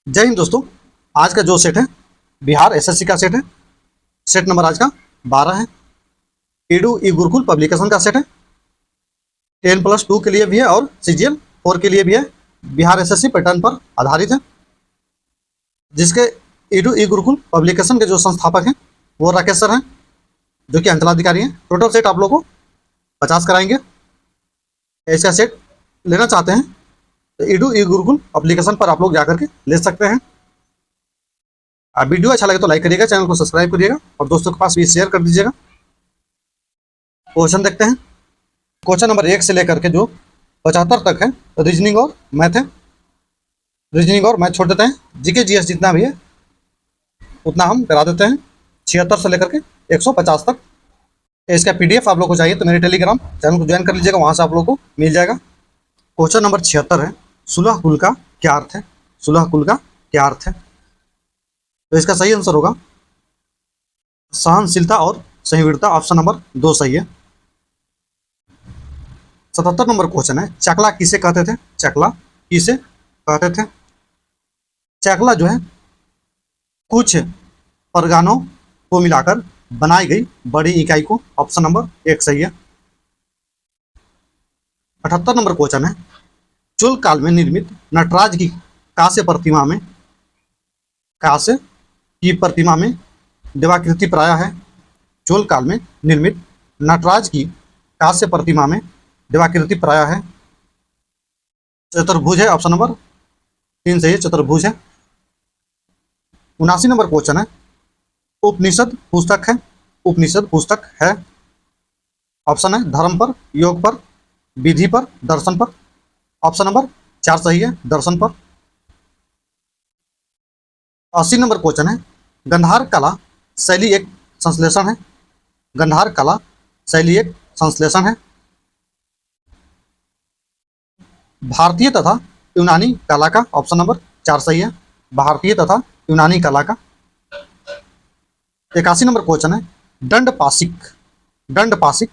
जय हिंद दोस्तों। आज का जो सेट है बिहार एसएससी का सेट है। सेट नंबर आज का 12 है। ईडू ई गुरुकुल पब्लिकेशन का सेट है। 10+2 के लिए भी है और सीजीएल 4 के लिए भी है। बिहार एसएससी पैटर्न पर आधारित है। जिसके ईडू ई गुरुकुल पब्लिकेशन के जो संस्थापक हैं वो राकेश सर हैं, जो कि अंचलाधिकारी हैं। टोटल सेट आप लोगों को 50 कराएंगे। इसका सेट लेना चाहते हैं तो ईडू ई गुरुकुल एप्लीकेशन पर आप लोग जाकर के ले सकते हैं। वीडियो अच्छा लगे तो लाइक करिएगा, चैनल को सब्सक्राइब करिएगा और दोस्तों के पास भी शेयर कर दीजिएगा। क्वेश्चन देखते हैं। क्वेश्चन नंबर 1 से लेकर के जो 75 तक है रीजनिंग और मैथ है। रीजनिंग और मैथ छोड़ देते हैं। जीके जीएस जितना भी है उतना हम करा देते हैं। 76 से लेकर के 150 तक। इसका पीडीएफ आप लोग को चाहिए तो मेरे टेलीग्राम चैनल को ज्वाइन कर लीजिएगा, वहाँ से आप लोग को मिल जाएगा। क्वेश्चन नंबर 76 है, सुलह कुल का क्या अर्थ है? सुलह कुल का क्या अर्थ है? तो इसका सही आंसर होगा सहनशीलता और संयुक्तता। ऑप्शन नंबर 2 सही है। 77 नंबर क्वेश्चन है, चकला किसे कहते थे? चकला किसे कहते थे? चकला जो है कुछ परगनों को मिलाकर बनाई गई बड़ी इकाई को। ऑप्शन नंबर 1 सही है। 78 नंबर क्वेश्चन है, चोल काल में निर्मित नटराज की कांस्य प्रतिमा में देवाकृति प्राय है। चोल काल में निर्मित नटराज की कांस्य प्रतिमा में देवाकृति प्राय है। चतुर्भुज है। ऑप्शन नंबर 3 सही है, चतुर्भुज है। 79 नंबर क्वेश्चन है, उपनिषद पुस्तक है। उपनिषद पुस्तक है। ऑप्शन है धर्म पर, योग पर, विधि पर, दर्शन पर। ऑप्शन नंबर 4 सही है, दर्शन पर। 80 नंबर क्वेश्चन है, गंधार कला शैली एक संश्लेषण है। गंधार कला शैली एक संश्लेषण है। भारतीय तथा यूनानी कला का। ऑप्शन नंबर 4 सही है, भारतीय तथा यूनानी कला का। 81 नंबर क्वेश्चन है, दंडपाशिक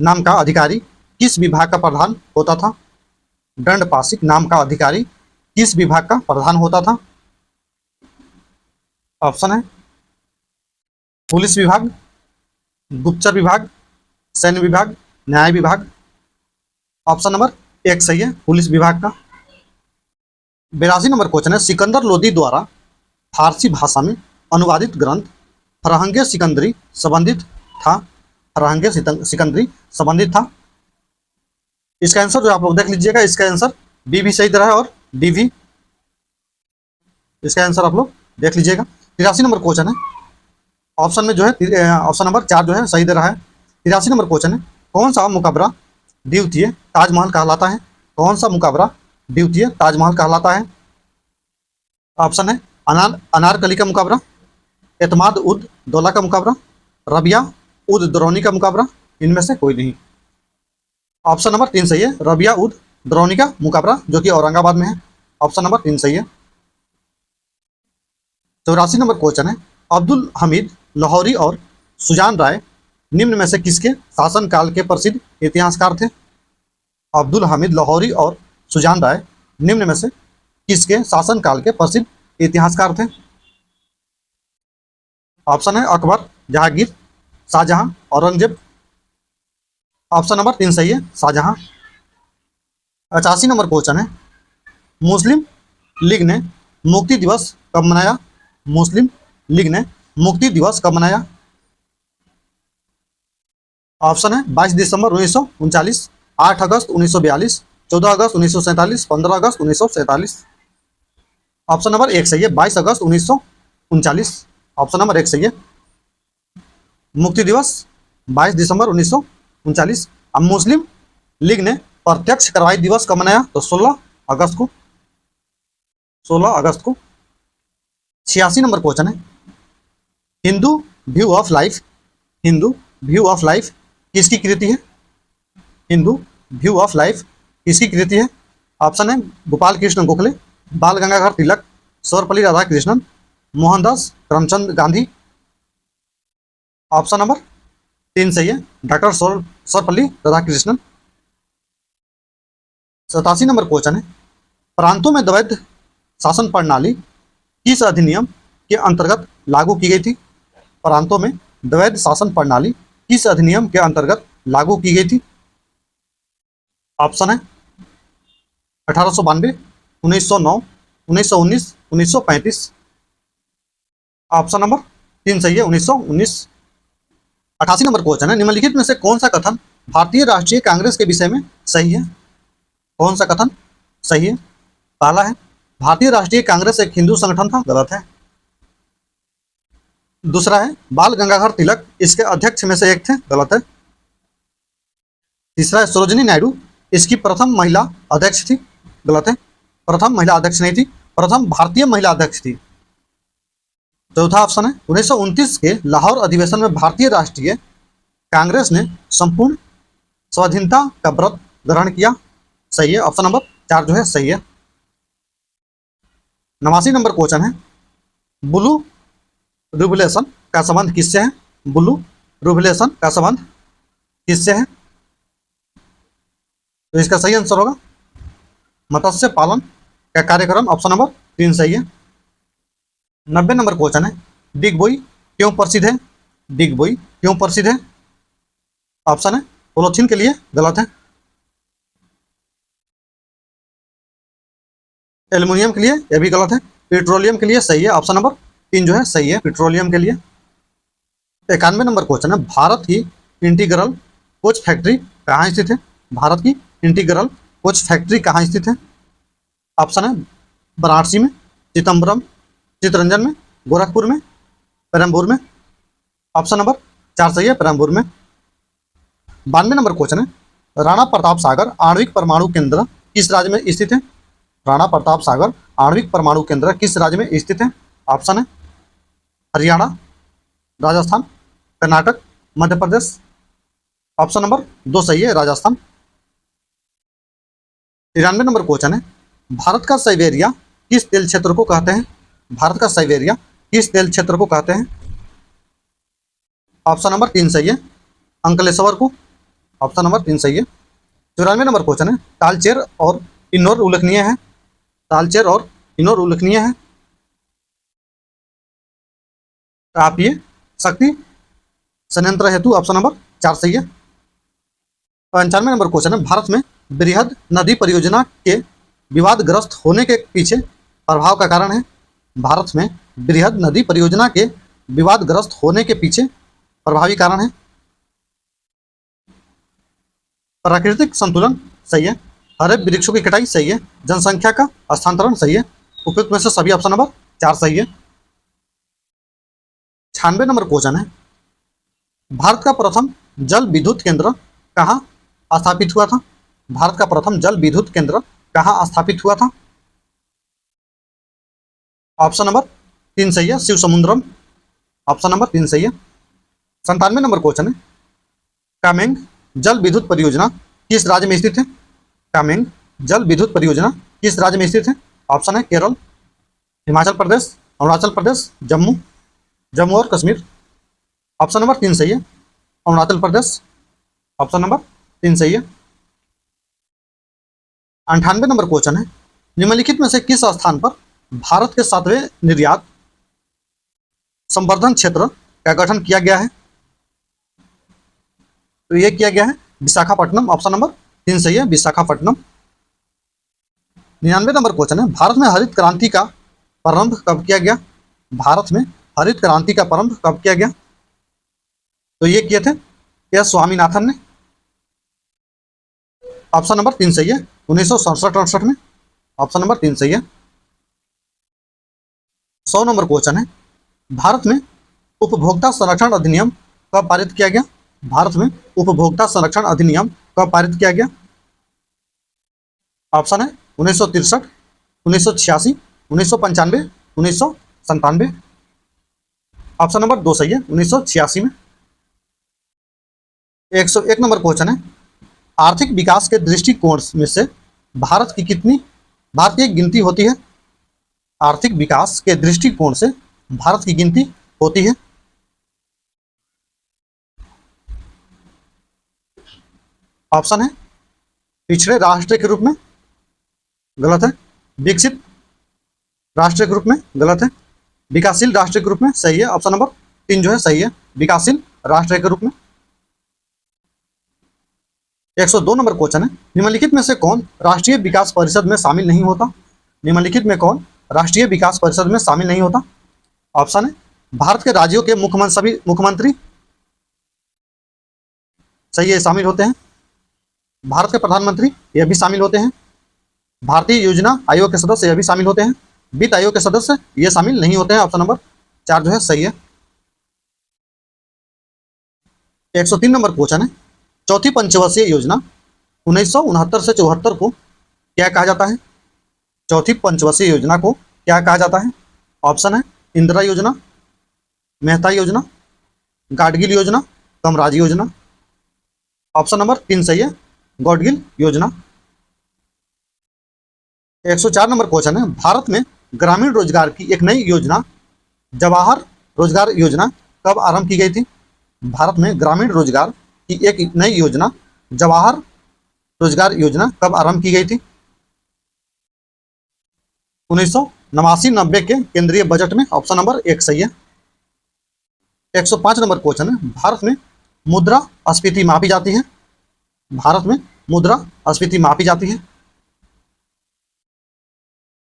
नाम का अधिकारी किस विभाग का प्रधान होता था? दंडपाशिक नाम का अधिकारी किस विभाग का प्रधान होता था? ऑप्शन है पुलिस विभाग, गुप्तचर विभाग, सैन्य विभाग, न्याय विभाग। ऑप्शन नंबर 1 सही है, पुलिस विभाग का। 82 नंबर क्वेश्चन है, सिकंदर लोदी द्वारा फारसी भाषा में अनुवादित ग्रंथ फरहंगे सिकंदरी संबंधित था। फरहंगे सिकंदरी संबंधित था। इसका आंसर जो आप लोग देख लीजिएगा, इसका आंसर बी भी सही दे रहा है और डी भी। इसका आंसर आप लोग देख लीजिएगा। 83 नंबर क्वेश्चन है, ऑप्शन में जो है ऑप्शन नंबर 4 जो है सही दे रहा है। 83 नंबर क्वेश्चन है, कौन सा मुकबरा द्वितीय ताजमहल कहलाता है? कौन सा मुकबरा द्वितीय ताजमहल कहलाता है? ऑप्शन है अनारकली का मुकबरा, एतमाद उद दौला का मुकबरा, रबिया उद दरौनी का मुकबरा, इनमें से कोई नहीं। ऑप्शन नंबर 3 सही है, रबिया उद दरौनी का मुकबरा, जो कि औरंगाबाद में है। ऑप्शन नंबर 3 सही है। 84 नंबर क्वेश्चन है, अब्दुल हमीद लाहौरी और सुजान राय निम्न में से किसके शासनकाल के प्रसिद्ध इतिहासकार थे? अब्दुल हमीद लाहौरी और सुजान राय निम्न में से किसके शासनकाल के प्रसिद्ध इतिहासकार थे? ऑप्शन है अकबर, जहांगीर, शाहजहां, औरंगजेब। ऑप्शन नंबर 3 सही है, शाहजहां। 85 नंबर क्वेश्चन है, मुस्लिम लीग ने मुक्ति दिवस कब मनाया? मुस्लिम लीग ने मुक्ति दिवस कब मनाया? ऑप्शन है 22 दिसंबर 1939, 8 अगस्त 1942, 14 अगस्त 1947, 15 अगस्त 1947। ऑप्शन नंबर 1 सही है, 22 अगस्त 1939। ऑप्शन नंबर 1 सही है, मुक्ति दिवस 22 दिसंबर 1939। अब मुस्लिम लीग ने प्रत्यक्ष कार्रवाई दिवस कब मनाया? तो 16 अगस्त को। 16 अगस्त को। 86 नंबर क्वेश्चन है, Hindu view of life. Hindu view of life किसकी कृति है? हिंदू व्यू ऑफ लाइफ किसकी कृति है? ऑप्शन है गोपाल कृष्ण गोखले, बाल गंगाधर तिलक, सर्वपल्ली राधाकृष्णन, मोहनदास करमचंद गांधी। ऑप्शन नंबर 3 सही है, doctor Sarvepalli Radhakrishnan. 87 number question है, प्रांतों में द्वैध शासन प्रणाली किस अधिनियम के अंतर्गत लागू की गई थी? प्रांतों में द्वैध शासन प्रणाली किस अधिनियम के अंतर्गत लागू की गई थी? ऑप्शन है 1892, 1909, 1919, 1935। ऑप्शन नंबर 3 सही है, 1919। 88 नंबर क्वेश्चन है, निम्नलिखित में से कौन सा कथन भारतीय राष्ट्रीय कांग्रेस के विषय में सही है? कौन सा कथन सही है? पहला है भारतीय राष्ट्रीय कांग्रेस एक हिंदू संगठन था, गलत है। दूसरा है बाल गंगाधर तिलक इसके अध्यक्ष में से एक थे, गलत है। तीसरा है सरोजिनी नायडू इसकी प्रथम महिला अध्यक्ष थी, गलत है। प्रथम महिला अध्यक्ष नहीं थी, प्रथम भारतीय महिला अध्यक्ष थी। चौथा ऑप्शन है 1929 के लाहौर अधिवेशन में भारतीय राष्ट्रीय कांग्रेस ने संपूर्ण स्वाधीनता का व्रत ग्रहण किया, सही है। ऑप्शन नंबर 4 जो है सही है। 89 नंबर क्वेश्चन है, ब्लू रिवोल्यूशन का संबंध किससे है? ब्लू रिवोल्यूशन का संबंध किससे है? तो इसका सही आंसर होगा मत्स्य पालन का कार्यक्रम, ऑप्शन नंबर 3 सही है। 90 नंबर क्वेश्चन है, डिगबोई क्यों प्रसिद्ध है? डिगबोई क्यों प्रसिद्ध है? ऑप्शन है पॉलीथीन के लिए, गलत है। एल्युमिनियम के लिए, यह भी गलत है। पेट्रोलियम के लिए सही है, ऑप्शन नंबर 3 जो है सही है, पेट्रोलियम के लिए। 91 नंबर क्वेश्चन है, भारत की इंटीग्रल कोच फैक्ट्री कहाँ स्थित है? भारत की इंटीग्रल कोच फैक्ट्री कहाँ स्थित है? ऑप्शन है वाराणसी में, चिदम्बरम, चितरंजन में, गोरखपुर में, पेरम्बूर में। ऑप्शन नंबर 4 सही है, पेरम्बूर में। 92 नंबर क्वेश्चन है, राणा प्रताप सागर आणविक परमाणु केंद्र किस राज्य में स्थित है? राणा प्रताप सागर आणविक परमाणु केंद्र किस राज्य में स्थित है? ऑप्शन है हरियाणा, राजस्थान, कर्नाटक, मध्य प्रदेश। ऑप्शन नंबर 2 सही है, राजस्थान। 93 नंबर क्वेश्चन है, भारत का साइबेरिया किस तेल क्षेत्र को कहते हैं? भारत का साइबेरिया किस तेल क्षेत्र को कहते हैं? ऑप्शन नंबर 3 सही है, अंकलेश्वर को। ऑप्शन नंबर 3 सही है। 94 नंबर क्वेश्चन है, तालचेर और किन्नौर उल्लेखनीय है? तालचेर और किन्नौर उल्लेखनीय है? तापीय शक्ति संयंत्र हेतु, ऑप्शन नंबर 4 सही है। 95 नंबर क्वेश्चन है, भारत में बृहद नदी परियोजना के विवादग्रस्त होने के पीछे प्रभाव का कारण है? भारत में बृहद नदी परियोजना के विवादग्रस्त होने के पीछे प्रभावी कारण है? प्राकृतिक संतुलन सही है, हरे वृक्षों की कटाई सही है, जनसंख्या का स्थानांतरण सही है। उपयुक्त में से सभी ऑप्शन नंबर 4 सही है। 96 नंबर क्वेश्चन है, भारत का प्रथम जल विद्युत केंद्र कहाँ स्थापित हुआ था? भारत का प्रथम जल विद्युत केंद्र कहाँ स्थापित हुआ था? ऑप्शन नंबर 3 सही है, शिव समुद्रम। ऑप्शन नंबर 3 सही है। 97 नंबर क्वेश्चन है, कामेंग जल विद्युत परियोजना किस राज्य में स्थित है? कामेंग जल विद्युत परियोजना किस राज्य में स्थित है? ऑप्शन है केरल, हिमाचल प्रदेश, अरुणाचल प्रदेश, जम्मू, जम्मू और कश्मीर। ऑप्शन नंबर 3 सही है, अरुणाचल प्रदेश। ऑप्शन नंबर 3 सही है। 98 नंबर क्वेश्चन है, निम्नलिखित में से किस स्थान पर भारत के 7वें निर्यात संवर्धन क्षेत्र का गठन किया गया है? तो यह किया गया है विशाखापट्टनम। ऑप्शन नंबर 3 सही है, विशाखापट्टनम। 99 नंबर क्वेश्चन है, भारत में हरित क्रांति का प्रारंभ कब किया गया? भारत में हरित क्रांति का प्रारंभ कब किया गया? तो ये किए थे एस स्वामीनाथन ने। ऑप्शन नंबर 3 सही है, 1967-68 में। ऑप्शन नंबर 3 सही है। 100 नंबर क्वेश्चन है, भारत में उपभोक्ता संरक्षण अधिनियम कब पारित किया गया? भारत में उपभोक्ता संरक्षण अधिनियम कब पारित किया गया? ऑप्शन है 1963, 1986, 1995, 1997। ऑप्शन नंबर 2 सही है, 1986 में। 101 नंबर क्वेश्चन है, आर्थिक विकास के दृष्टिकोण में से भारत की गिनती होती है? आर्थिक विकास के दृष्टिकोण से भारत की गिनती होती है? ऑप्शन है पिछड़े राष्ट्र के रूप में, गलत है। विकसित राष्ट्रीय ग्रुप में गलत है। विकासशील राष्ट्रीय ग्रुप में सही है, ऑप्शन नंबर 3 जो है सही है, विकासशील राष्ट्रीय के रूप में। 102 नंबर क्वेश्चन है, निम्नलिखित में से कौन राष्ट्रीय विकास परिषद में शामिल नहीं होता? निम्नलिखित में कौन राष्ट्रीय विकास परिषद में शामिल नहीं होता? ऑप्शन है भारत के राज्यों के मुख्यमंत्री, सभी मुख्यमंत्री सही है, शामिल होते हैं। भारत के प्रधानमंत्री ये भी शामिल होते हैं। भारतीय योजना आयोग के सदस्य ये भी शामिल होते हैं। वित्त आयोग के सदस्य ये शामिल नहीं होते हैं, ऑप्शन नंबर 4 जो है सही है। 103 नंबर क्वेश्चन है, चौथी पंचवर्षीय योजना 1969 से 74 को क्या कहा जाता है? चौथी पंचवर्षीय योजना को क्या कहा जाता है? ऑप्शन है इंदिरा योजना, मेहता योजना, गाडगिल योजना, कामराज योजना। ऑप्शन नंबर 3 सही है, गाडगिल योजना। 104 नंबर क्वेश्चन है, भारत में ग्रामीण रोजगार की एक नई योजना जवाहर रोजगार योजना कब आरंभ की गई थी? भारत में ग्रामीण रोजगार की एक नई योजना जवाहर रोजगार योजना कब आरंभ की गई थी? 1989-90 के केंद्रीय बजट में, ऑप्शन नंबर 1 सही है। 105 नंबर क्वेश्चन है, भारत में मुद्रास्फीति मापी जाती है? भारत में मुद्रास्फीति मापी जाती है?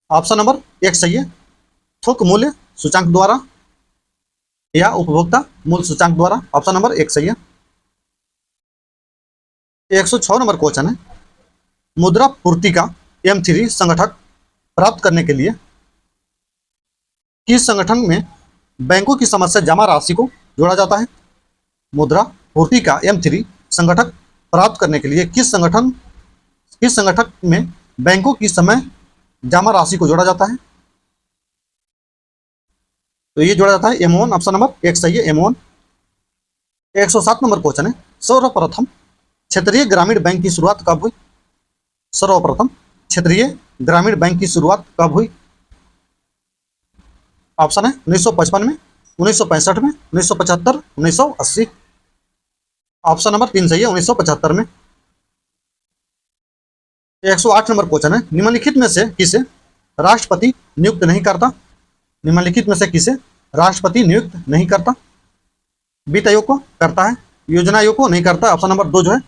ऑप्शन नंबर 1 सही है, थोक मूल्य सूचांक द्वारा या उपभोक्ता मूल्य सूचांक द्वारा। ऑप्शन नंबर 1 सही है। 106 नंबर क्वेश्चन है, मुद्रा पूर्ति का M3 संगठक प्राप्त करने के लिए किस संगठन में बैंकों की समस्या जमा राशि को जोड़ा जाता है? मुद्रा पूर्ति का M3 संगठक प्राप्त करने के लिए किस संगठन में बैंकों की समय जमा राशि को जोड़ा जाता है? तो ये जोड़ा जाता है M1, ऑप्शन नंबर 1 सही है, M1। 107 नंबर क्वेश्चन है, सर्वप्रथम क्षेत्रीय ग्रामीण बैंक की शुरुआत कब हुई? सर्वप्रथम क्षेत्रीय ग्रामीण बैंक की शुरुआत कब हुई? ऑप्शन है 1955 में, 1965 में, 1975, 1980। ऑप्शन नंबर 3 सही है, 1975 में। 108 नंबर क्वेश्चन है, निम्नलिखित में से किसे राष्ट्रपति नियुक्त नहीं करता? निम्नलिखित में से किसे राष्ट्रपति नियुक्त नहीं करता? वित्त आयोग को करता है, योजना आयोग को नहीं करता। ऑप्शन नंबर 2 जो है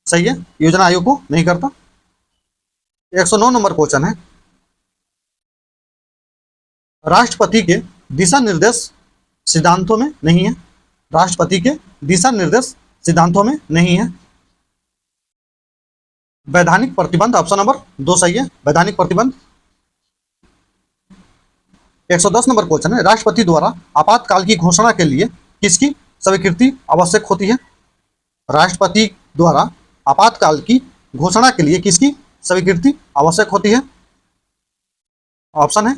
सही है, योजना आयोग को नहीं करता। 109 नंबर क्वेश्चन है, राष्ट्रपति के दिशा निर्देश सिद्धांतों में नहीं है? राष्ट्रपति के दिशा निर्देश सिद्धांतों में नहीं है। वैधानिक प्रतिबंध, ऑप्शन नंबर 2 सही है, वैधानिक प्रतिबंध। 110 नंबर क्वेश्चन है, राष्ट्रपति द्वारा आपातकाल की घोषणा के लिए किसकी स्वीकृति आवश्यक होती है? राष्ट्रपति द्वारा आपातकाल की घोषणा के लिए किसकी स्वीकृति आवश्यक होती है? ऑप्शन है,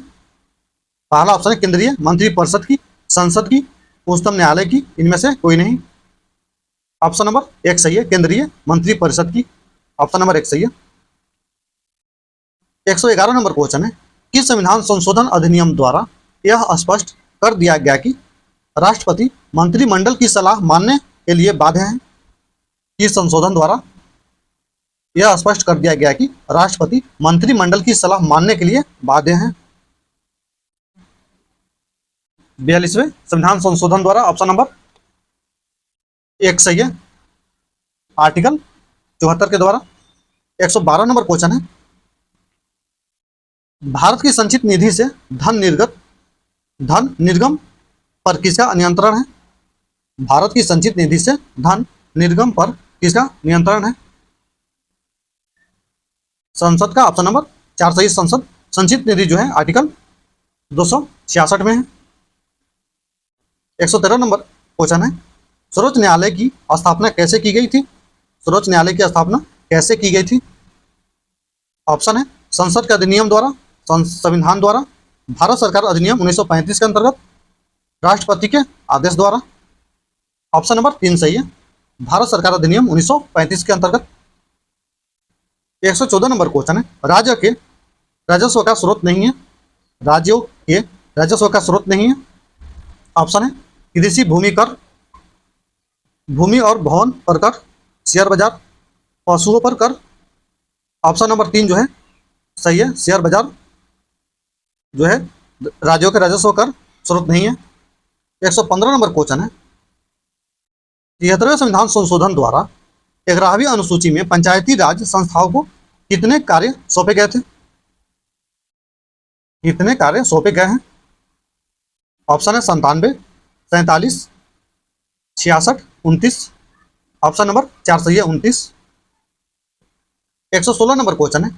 पहला ऑप्शन है केंद्रीय मंत्रिपरिषद की, संसद की, उच्चतम न्यायालय की, इनमें से कोई नहीं। ऑप्शन नंबर 1 सही है, केंद्रीय मंत्रिपरिषद की। ऑप्शन नंबर 1 सही है। 111 नंबर क्वेश्चन है, किस संविधान संशोधन अधिनियम द्वारा यह स्पष्ट कर दिया गया कि राष्ट्रपति मंत्रिमंडल की सलाह मानने के लिए बाध्य हैं? किस संशोधन द्वारा यह स्पष्ट कर दिया गया कि राष्ट्रपति मंत्रिमंडल की सलाह मानने के लिए बाध्य हैं? 42वें संविधान संशोधन द्वारा, ऑप्शन नंबर 1 सही है, आर्टिकल 74 के द्वारा। 112 नंबर क्वेश्चन है, भारत की संचित निधि से धन निर्गम पर किसका नियंत्रण है? भारत की संचित निधि से धन निर्गम पर किसका नियंत्रण है? संसद का। ऑप्शन नंबर 4 सही, संसद। संचित निधि जो है आर्टिकल 266 में है। 113 नंबर क्वेश्चन है, सर्वोच्च न्यायालय की स्थापना कैसे की गई थी? सर्वोच्च न्यायालय की स्थापना कैसे की गई थी? ऑप्शन है संसद के अधिनियम द्वारा, संविधान द्वारा, भारत सरकार अधिनियम 1935 के अंतर्गत, राष्ट्रपति के आदेश द्वारा। ऑप्शन नंबर 3 सही है, भारत सरकार अधिनियम 1935 के अंतर्गत। 114 नंबर क्वेश्चन है, राज्य के राजस्व का स्रोत नहीं है? राज्यों के राजस्व का स्रोत नहीं है। ऑप्शन है कृषि भूमि कर, भूमि और भवन पर कर, शेयर बाजार, पशुओं पर कर। ऑप्शन नंबर 3 जो है सही है, शेयर बाजार। जो है राज्यों के राजस्व कर स्रोत नहीं है। 115 नंबर क्वेश्चन है, 73वें संविधान संशोधन द्वारा 11वीं अनुसूची में पंचायती राज संस्थाओं को कितने कार्य सौंपे गए थे? कितने कार्य सौंपे गए हैं? ऑप्शन है 97, 47, 66, 29। ऑप्शन नंबर 4 सही है 29। 116 नंबर क्वेश्चन है,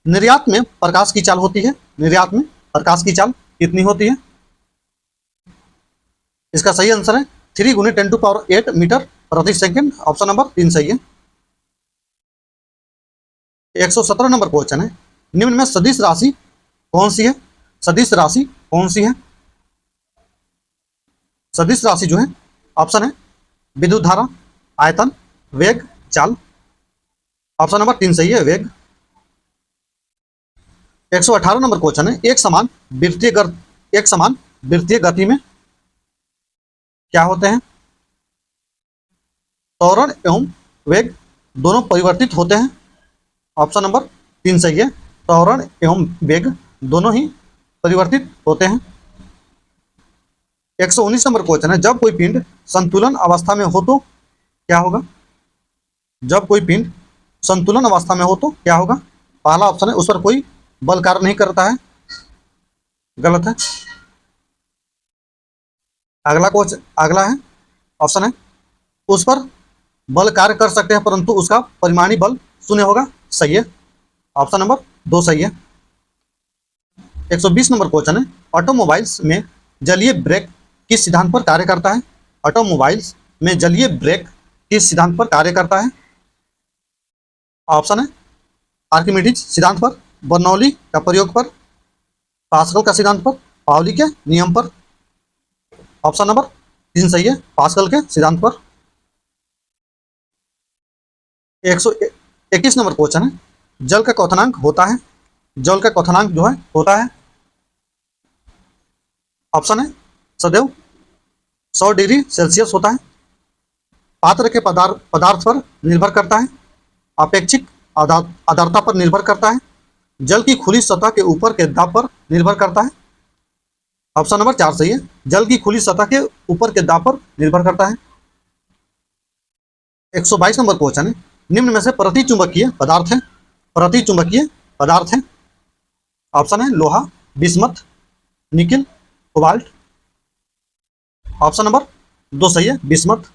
निर्यात में प्रकाश की चाल होती है, निर्यात में प्रकाश की चाल कितनी होती है? इसका सही आंसर है 3 × 10⁸ मीटर प्रति सेकंड। ऑप्शन नंबर 3 सही है। 117 नंबर क्वेश्चन है, निम्न में सदिश राशि कौन सी है? सदिश राशि कौन सी है? सदिश राशि जो है, ऑप्शन है विद्युत धारा, आयतन, वेग, चाल। ऑप्शन नंबर 3 सही है, वेग। 118 नंबर क्वेश्चन है, एक समान वृत्तीय गति में क्या होते हैं? त्वरण एवं वेग दोनों परिवर्तित होते हैं। ऑप्शन नंबर 3 सही है, त्वरण एवं वेग दोनों ही परिवर्तित होते हैं। 119 नंबर क्वेश्चन है, जब कोई पिंड संतुलन अवस्था में हो तो क्या होगा? जब कोई पिंड संतुलन अवस्था में हो तो क्या होगा? पहला ऑप्शन है उस पर कोई बल कार्य नहीं करता है, गलत है। अगला है ऑप्शन है उस पर बल कार्य कर सकते हैं परंतु उसका परिमाणी बल 0 होगा, सही है। ऑप्शन नंबर 2 सही है। 120 नंबर क्वेश्चन है, ऑटोमोबाइल्स में जलीय ब्रेक किस सिद्धांत पर कार्य करता है? ऑटोमोबाइल्स में जलीय ब्रेक किस सिद्धांत पर कार्य करता है? ऑप्शन है आर्किमिडीज सिद्धांत पर, बर्नौली का प्रयोग पर, पास्कल का सिद्धांत पर, पाउली के नियम पर। ऑप्शन नंबर 3 सही है, पास्कल के सिद्धांत पर। 121 नंबर क्वेश्चन है, जल का क्वथनांक होता है, जल का क्वथनांक जो है होता है, ऑप्शन है सदैव 100 डिग्री सेल्सियस होता है, पात्र के पदार्थ पर निर्भर करता है, अपेक्षिक आर्द्रता पर निर्भर करता है, जल की खुली सतह के ऊपर के दाब पर निर्भर करता है। ऑप्शन नंबर 4 सही है, जल की खुली सतह के ऊपर के दाब पर निर्भर करता है। 122 नंबर क्वेश्चन है, निम्न में से प्रतिचुंबकीय पदार्थ है, प्रतिचुंबकीय पदार्थ है। ऑप्शन है लोहा, bismuth, nickel, cobalt. Option number 2 सही है, बिस्मथ।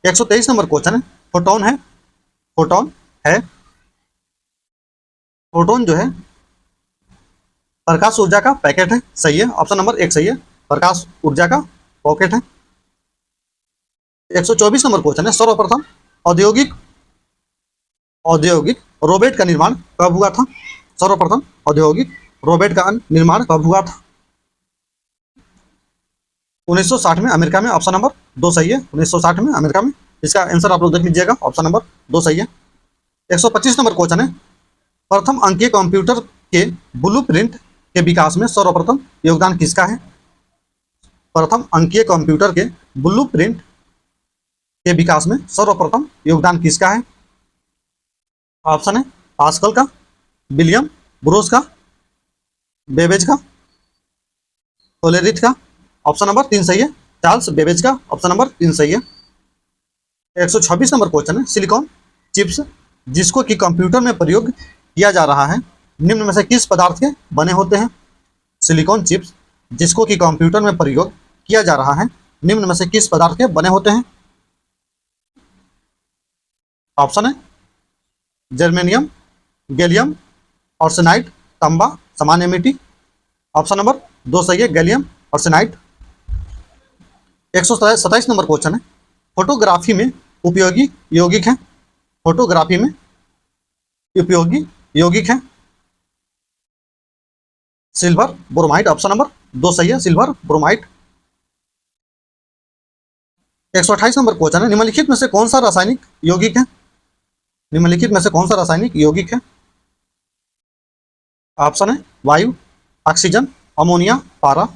123 नंबर क्वेश्चन है, फोटोन है, फोटोन है, फोटोन जो है प्रकाश ऊर्जा का पैकेट है, सही है। ऑप्शन नंबर 1 सही है, प्रकाश ऊर्जा का पॉकेट है। 124 नंबर क्वेश्चन है, सर्वप्रथम औद्योगिक रोबोट का निर्माण कब हुआ था? सर्वप्रथम औद्योगिक रोबोट का निर्माण कब हुआ था? 1960 में अमेरिका में। ऑप्शन नंबर 2 सही है, 1960 में अमेरिका में। इसका आंसर आप लोग देख लीजिएगा, ऑप्शन नंबर 2 सही है। 125 नंबर क्वेश्चन है, प्रथम अंकीय कंप्यूटर के ब्लूप्रिंट के विकास में सर्वप्रथम योगदान किसका है? प्रथम अंकीय कंप्यूटर के ब्लूप्रिंट के विकास में सर्वप्रथम योगदान किसका है? ऑप्शन है पास्कल का, विलियम ब्रूस का, बेबेज का, कोलेरिथ का। ऑप्शन नंबर 3 सही है, चार्ल्स बेबेज का। ऑप्शन नंबर 3 सही है। 126 नंबर क्वेश्चन है, सिलिकॉन चिप्स जिसको कि कंप्यूटर में प्रयोग किया जा रहा है, निम्न में से किस पदार्थ के बने होते हैं? सिलिकॉन चिप्स जिसको कि कंप्यूटर में प्रयोग किया जा रहा है, निम्न में से किस पदार्थ के बने होते हैं? ऑप्शन है जर्मेनियम, गैलियम, आर्सेनाइड, तांबा, सामान्य मिट्टी। ऑप्शन नंबर 2 सही है, गैलियम आर्सेनाइड। 127 नंबर क्वेश्चन है, फोटोग्राफी में उपयोगी यौगिक है, फोटोग्राफी में उपयोगी यौगिक है सिल्वर ब्रोमाइड। ऑप्शन नंबर 2 सही है, सिल्वर ब्रोमाइड। 128 नंबर क्वेश्चन है, निम्नलिखित में से कौन सा रासायनिक यौगिक है? निम्नलिखित में से कौन सा रासायनिक यौगिक है? ऑप्शन है वायु, ऑक्सीजन, अमोनिया, पारा।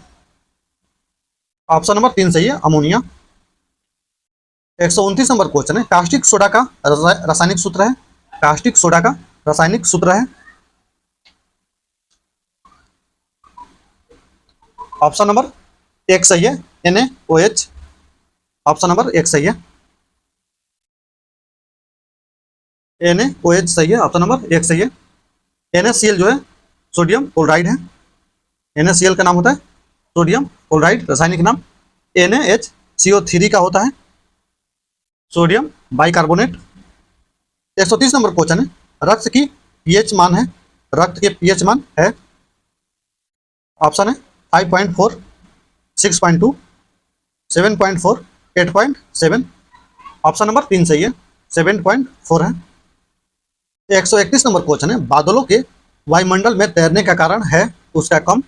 ऑप्शन नंबर 3 सही है, अमोनिया। 129 नंबर क्वेश्चन है, कास्टिक सोडा का रासायनिक सूत्र है, कास्टिक सोडा का रासायनिक सूत्र है ऑप्शन नंबर एक सही है, NaOH। ऑप्शन नंबर एक सही है, NaOH सही है, ऑप्शन नंबर एक सही है। NaCl जो है सोडियम क्लोराइड है, NaCl का नाम होता है सोडियम क्लोराइड, रासायनिक नाम NaHCO3 का होता है सोडियम बाइकार्बोनेट। 130 नंबर क्वेश्चन है, रक्त की पीएच मान है, रक्त के पीएच मान है, ऑप्शन है 5.4, 6.2, 7.4, 8.7। ऑप्शन नंबर 3 सही है, 7.4 है। 131 नंबर क्वेश्चन है, बादलों के वायुमंडल में तैरने का कारण है उसका कम,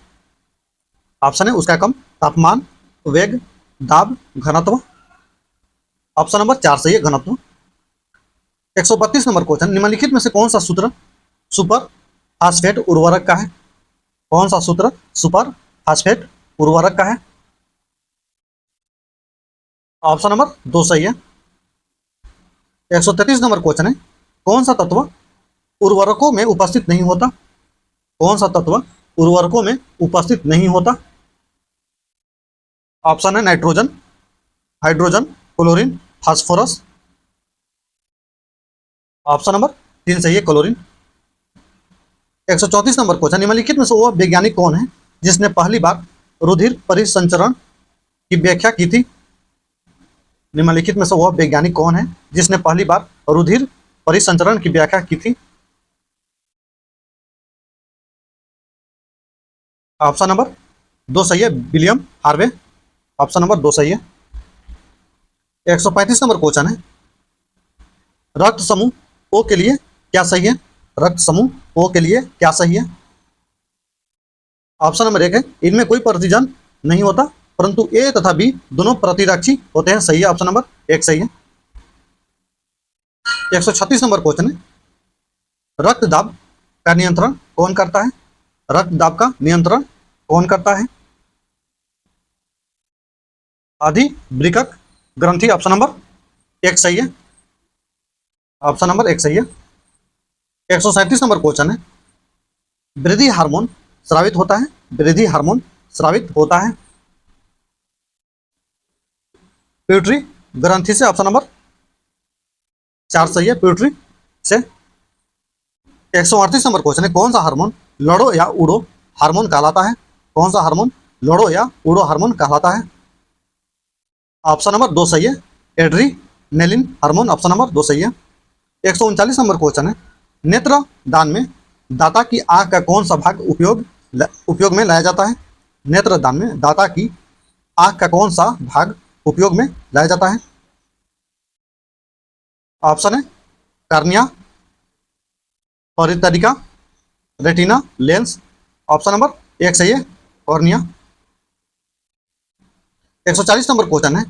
ऑप्शन है उसका कम तापमान, वेग, दाब, घनत्व। ऑप्शन नंबर 4 सही है, घनत्व। 132 नंबर क्वेश्चन, निम्नलिखित में से कौन सा सूत्र सुपर फास्फेट उर्वरक का है? कौन सा सूत्र सुपर फास्फेट उर्वरक का है? ऑप्शन नंबर 2 सही है। 133 नंबर क्वेश्चन है, कौन सा तत्व उर्वरकों में उपस्थित नहीं होता? कौन सा तत्व उर्वरकों में उपस्थित नहीं होता? ऑप्शन है nitrogen, hydrogen, chlorine, phosphorus. Option number 3 सही है, क्लोरीन। 134 नंबर क्वेश्चन, निम्नलिखित में से वह वैज्ञानिक कौन है जिसने पहली बार रुधिर परिसंचरण की व्याख्या की थी? निम्नलिखित में से वह वैज्ञानिक कौन है जिसने पहली बार रुधिर परिसंचरण की व्याख्या की थी? ऑप्शन नंबर 2 सही है, विलियम हार्वे। ऑप्शन नंबर 2 सही है। 135 नंबर क्वेश्चन है, रक्त समूह ओ के लिए क्या सही है? रक्त समूह ओ के लिए क्या सही है? ऑप्शन नंबर 1 है, इनमें कोई प्रतिजन नहीं होता परंतु ए तथा बी दोनों प्रतिरक्षी होते हैं, सही है, ऑप्शन नंबर 1 सही है। 136 नंबर क्वेश्चन है, रक्तदाब का नियंत्रण कौन करता है? रक्तदाब का नियंत्रण कौन करता है? अधिवृक्क ग्रंथि, ऑप्शन नंबर 1 सही है, ऑप्शन नंबर 1 सही है। 137 नंबर क्वेश्चन है, वृद्धि हार्मोन स्रावित होता है, वृद्धि हार्मोन स्रावित होता है प्यूटरी ग्रंथि से, ऑप्शन नंबर 4 सही है, प्यूटरी से। 138 नंबर क्वेश्चन है, कौन सा हार्मोन लड़ो या उड़ो हार्मोन कहलाता है? कौन सा हार्मोन लड़ो या उड़ो हार्मोन कहलाता है? ऑप्शन नंबर 2 सही है, एड्रीनेलिन हार्मोन, ऑप्शन नंबर 2 सही है। 139 नंबर क्वेश्चन है, नेत्र दान में दाता की आंख का कौन सा भाग उपयोग में लाया जाता है? नेत्र दान में दाता की आंख का कौन सा भाग उपयोग में लाया जाता है? ऑप्शन है कार्निया, परितरिका, रेटिना, लेंस। ऑप्शन नंबर 1 सही है, कॉर्निया। 140 नंबर क्वेश्चन है,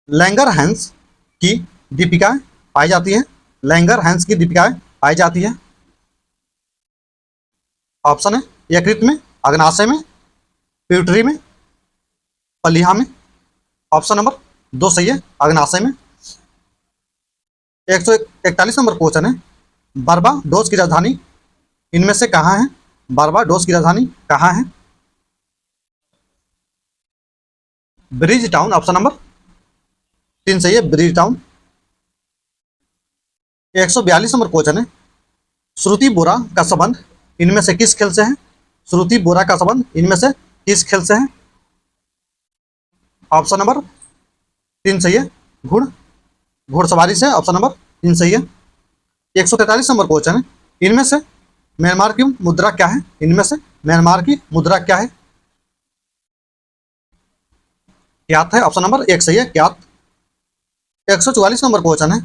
लैंगरहैंस की दीपिकाएं पाई जाती है, लैंगरहैंस की दीपिकाएं पाई जाती है। ऑप्शन है यकृत में, अग्नाशय में, प्यूटरी में, पलिहा में। ऑप्शन नंबर 2 सही है, अग्नाशय में। 141 नंबर क्वेश्चन है, बारबाडोस की राजधानी इनमें से कहाँ है? बारबाडोस की राजधानी कहाँ है? ब्रिज टाउन, ऑप्शन नंबर 3 सही है, ब्रिज टाउन। 142 नंबर क्वेश्चन है, श्रुति बोरा का संबंध इनमें से किस खेल से है? श्रुति बोरा का संबंध इनमें से किस खेल से है? ऑप्शन नंबर 3 सही है, घुड़सवारी से, ऑप्शन नंबर 3 सही है। 143 नंबर क्वेश्चन है, इनमें से म्यांमार की मुद्रा क्या है? इनमें से म्यांमार की मुद्रा क्या है? क्यात है, ऑप्शन नंबर 1 सही है, क्यात। 144 नंबर क्वेश्चन है,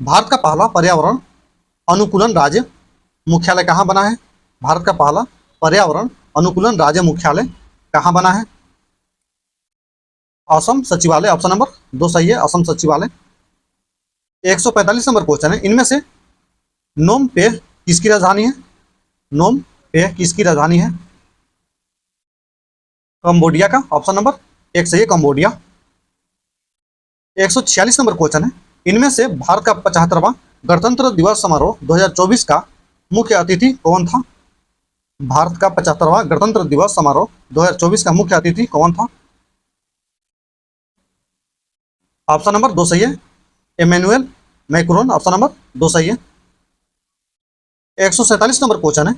भारत का पहला पर्यावरण अनुकूलन राज्य मुख्यालय कहाँ बना है? भारत का पहला पर्यावरण अनुकूलन राज्य मुख्यालय कहाँ बना है? असम सचिवालय, ऑप्शन नंबर 2 सही है, असम सचिवालय। 145 नंबर क्वेश्चन है, इनमें से नोम पेह किसकी राजधानी है? नोम पेह किसकी राजधानी है? कंबोडिया का, ऑप्शन नंबर 1 सही है, कंबोडिया। 146 नंबर क्वेश्चन है, इनमें से भारत का 75वां गणतंत्र दिवस समारोह 2024 का मुख्य अतिथि कौन था? भारत का 75वां गणतंत्र दिवस समारोह 2024 का मुख्य अतिथि कौन था? ऑप्शन नंबर 2 सही है, इमैनुअल मैक्रोन। ऑप्शन नंबर 2 सही है। 147 नंबर क्वेश्चन है,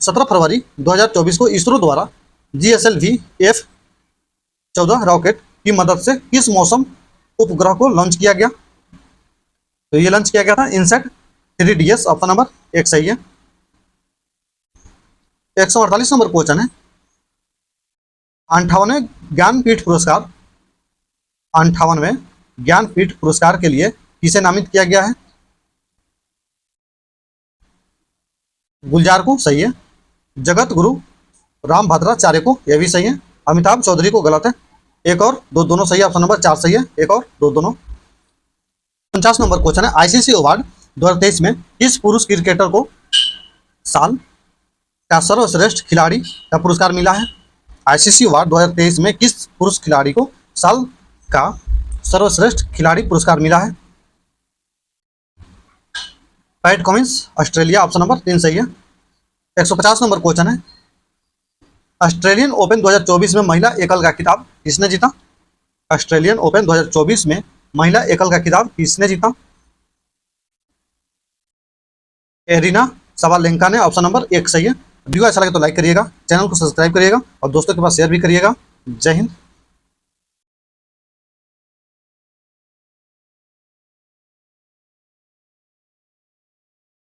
17 फरवरी 2024 को इसरो द्वारा GSLV F-14 रॉकेट की मदद से किस मौसम उपग्रह को लॉन्च किया गया? तो ये लॉन्च किया गया था इनसेट 3DS। ऑप्शन नंबर 1 सही है। 148 नंबर क्वेश्चन है, 58वें ज्ञानपीठ पुरस्कार 58वें ज्ञानपीठ पुरस्कार के लिए किसे नामित किया गया है? गुलजार को सही है। जगत गुरु राम भद्राचार्य को, यह भी सही है। अमिताभ चौधरी को गलत है। एक और दो दोनों सही है। ऑप्शन नंबर 4 सही है, एक और दो दोनों। 49 नंबर क्वेश्चन है, आईसीसी अवार्ड 2023 में किस पुरुष क्रिकेटर को साल का सर्वश्रेष्ठ खिलाड़ी का पुरस्कार मिला है? आईसीसी अवार्ड 2023 में किस पुरुष खिलाड़ी को साल का सर्वश्रेष्ठ खिलाड़ी पुरस्कार मिला है? PAT Cummins Australia. Option number 3 सही है। 150 नंबर क्वेश्चन है, ऑस्ट्रेलियन ओपन 2024 में महिला एकल का खिताब किसने जीता? ऑस्ट्रेलियन ओपन 2024 में महिला एकल का खिताब किसने जीता? एरिना सबालेंका ने। ऑप्शन नंबर 1 सही है। वीडियो अच्छा लगे तो लाइक करिएगा, चैनल को सब्सक्राइब करिएगा और दोस्तों के पास शेयर भी करिएगा। जय हिंद।